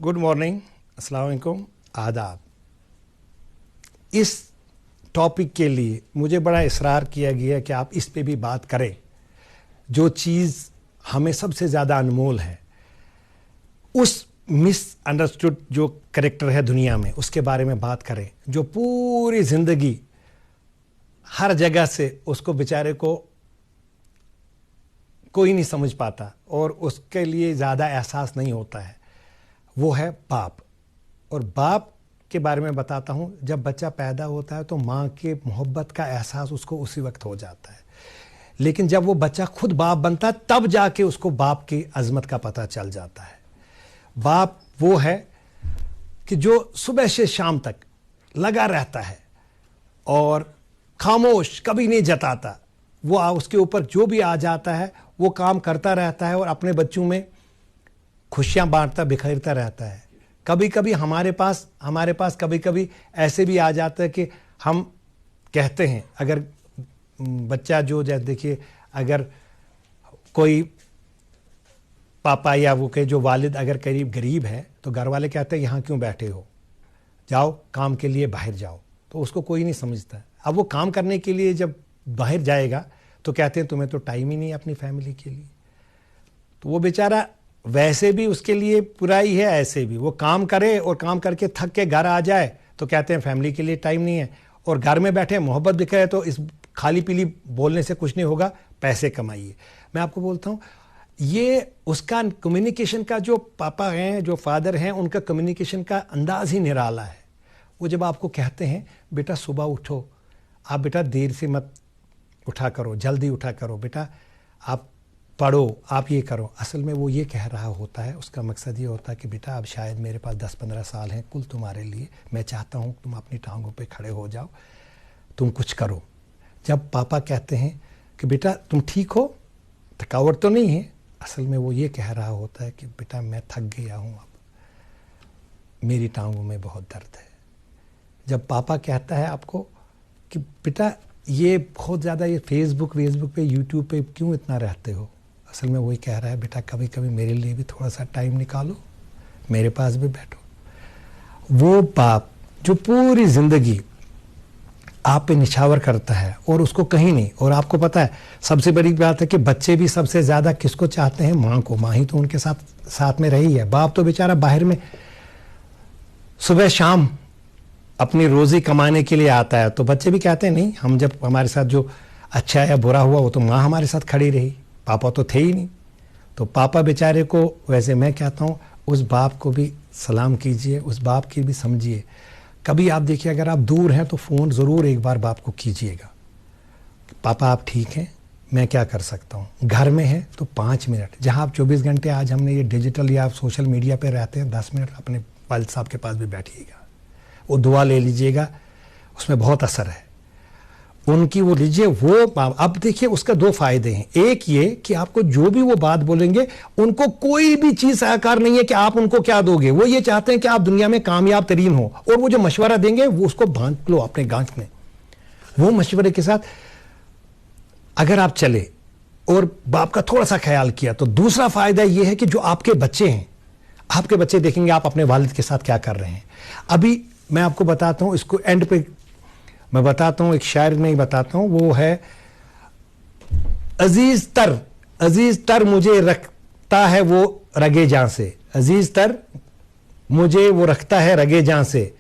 Good morning, अस्सलाम वालेकुम, आदाब। इस टॉपिक के लिए मुझे बड़ा इसरार किया गया कि आप इस पे भी बात करें। जो चीज़ हमें सबसे ज़्यादा अनमोल है, उस मिसअंडरस्टूड जो कैरेक्टर है दुनिया में, उसके बारे में बात करें, जो पूरी ज़िंदगी हर जगह से उसको बेचारे को कोई नहीं समझ पाता और उसके लिए ज़्यादा एहसास नहीं होता है, वो है बाप। और बाप के बारे में बताता हूँ, जब बच्चा पैदा होता है तो माँ के मोहब्बत का एहसास उसको उसी वक्त हो जाता है, लेकिन जब वो बच्चा खुद बाप बनता है तब जाके उसको बाप की अजमत का पता चल जाता है। बाप वो है कि जो सुबह से शाम तक लगा रहता है और खामोश, कभी नहीं जताता। वो उसके ऊपर जो भी आ जाता है वो काम करता रहता है और अपने बच्चों में खुशियां बांटता, बिखेरता रहता है। कभी कभी हमारे पास कभी कभी ऐसे भी आ जाता है कि हम कहते हैं, अगर बच्चा जो जैसे देखिए, अगर कोई पापा या वो के जो वालिद अगर करीब गरीब है तो घर वाले कहते हैं यहाँ क्यों बैठे हो, जाओ काम के लिए बाहर जाओ। तो उसको कोई नहीं समझता। अब वो काम करने के लिए जब बाहर जाएगा तो कहते हैं तुम्हें तो टाइम ही नहीं अपनी फैमिली के लिए। तो वो बेचारा वैसे भी उसके लिए बुरा ही है, ऐसे भी वो काम करे और काम करके थक के घर आ जाए तो कहते हैं फैमिली के लिए टाइम नहीं है। और घर में बैठे मोहब्बत दिखाए तो इस खाली पीली बोलने से कुछ नहीं होगा, पैसे कमाइए। मैं आपको बोलता हूँ, ये उसका कम्युनिकेशन का, जो पापा हैं, जो फादर हैं, उनका कम्युनिकेशन का अंदाज ही निराला है। वो जब आपको कहते हैं बेटा सुबह उठो, आप बेटा देर से मत उठा करो, जल्दी उठा करो, बेटा आप पढ़ो, आप ये करो, असल में वो ये कह रहा होता है, उसका मकसद ये होता है कि बेटा अब शायद मेरे पास 10-15 साल हैं कुल तुम्हारे लिए, मैं चाहता हूँ तुम अपनी टांगों पे खड़े हो जाओ, तुम कुछ करो। जब पापा कहते हैं कि बेटा तुम ठीक हो, थकावट तो नहीं है, असल में वो ये कह रहा होता है कि बेटा मैं थक गया हूँ, अब मेरी टांगों में बहुत दर्द है। जब पापा कहता है आपको कि बेटा ये बहुत ज़्यादा ये फेसबुक पे, यूट्यूब पे क्यों इतना रहते हो, असल में वही कह रहा है बेटा कभी कभी मेरे लिए भी थोड़ा सा टाइम निकालो, मेरे पास भी बैठो। वो बाप जो पूरी ज़िंदगी आप पे निछावर करता है और उसको कहीं नहीं। और आपको पता है सबसे बड़ी बात है कि बच्चे भी सबसे ज़्यादा किसको चाहते हैं, माँ को। माँ ही तो उनके साथ में रही है। बाप तो बेचारा बाहर में सुबह शाम अपनी रोज़ी कमाने के लिए आता है, तो बच्चे भी कहते हैं नहीं, हम जब हमारे साथ जो अच्छा या बुरा हुआ वो तो माँ हमारे साथ खड़ी रही, पापा तो थे ही नहीं। तो पापा बेचारे को, वैसे मैं कहता हूँ उस बाप को भी सलाम कीजिए, उस बाप की भी समझिए। कभी आप देखिए, अगर आप दूर हैं तो फ़ोन ज़रूर एक बार बाप को कीजिएगा, पापा आप ठीक हैं, मैं क्या कर सकता हूँ। घर में है तो 5 मिनट, जहाँ आप 24 घंटे आज हमने ये डिजिटल या सोशल मीडिया पे रहते हैं, 10 मिनट अपने वालिद साहब के पास भी बैठिएगा, वो दुआ ले लीजिएगा, उसमें बहुत असर है उनकी, वो लीजिए। वो अब देखिए उसका 2 फायदे हैं। एक ये कि आपको जो भी वो बात बोलेंगे, उनको कोई भी चीज़ आकार नहीं है कि आप उनको क्या दोगे, वो ये चाहते हैं कि आप दुनिया में कामयाब तरीन हो, और वो जो मशवरा देंगे वो उसको बांध लो अपने गांठ में। वो मशवरे के साथ अगर आप चले और बाप का थोड़ा सा ख्याल किया, तो दूसरा फायदा ये है कि जो आपके बच्चे हैं, आपके बच्चे देखेंगे आप अपने वालिद के साथ क्या कर रहे हैं। अभी मैं आपको बताता हूँ, इसको एंड पे मैं बताता हूँ, एक शायर में ही बताता हूँ, वो है अजीज तर मुझे रखता है वो रगे जान से, अजीज तर मुझे वो रखता है रगे जान से,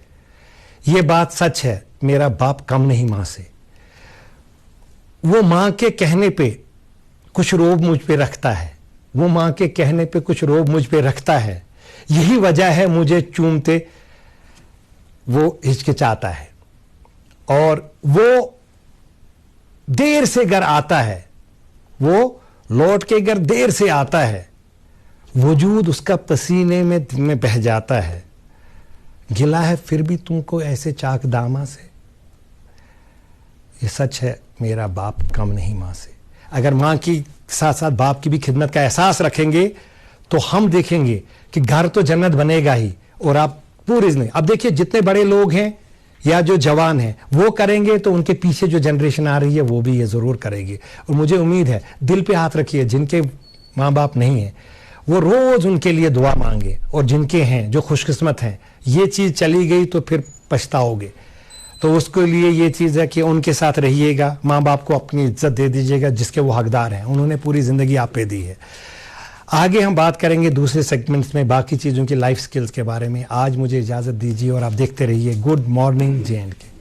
ये बात सच है मेरा बाप कम नहीं मां से। वो मां के कहने पे कुछ रोब मुझ पे रखता है, वो मां के कहने पे कुछ रोब मुझ पे रखता है, यही वजह है मुझे चूमते वो हिचकिचाता है। और वो देर से घर आता है, वो लौट के घर देर से आता है, वजूद उसका पसीने में बह जाता है, गिला है फिर भी तुमको ऐसे चाक दामा से, ये सच है मेरा बाप कम नहीं मां से। अगर मां की साथ साथ बाप की भी खिदमत का एहसास रखेंगे तो हम देखेंगे कि घर तो जन्नत बनेगा ही। और आप पूरी जिंदगी, अब देखिए जितने बड़े लोग हैं या जो जवान हैं वो करेंगे तो उनके पीछे जो जनरेशन आ रही है वो भी ये ज़रूर करेगी। और मुझे उम्मीद है, दिल पे हाथ रखिए, जिनके माँ बाप नहीं हैं वो रोज उनके लिए दुआ मांगे, और जिनके हैं जो खुशकिस्मत हैं, ये चीज़ चली गई तो फिर पछताओगे। तो उसके लिए ये चीज़ है कि उनके साथ रहिएगा, माँ बाप को अपनी इज्जत दे दीजिएगा जिसके वो हकदार हैं, उन्होंने पूरी ज़िंदगी आप पे दी है। आगे हम बात करेंगे दूसरे सेगमेंट्स में बाकी चीज़ों की, लाइफ स्किल्स के बारे में। आज मुझे इजाज़त दीजिए और आप देखते रहिए गुड मॉर्निंग J&K।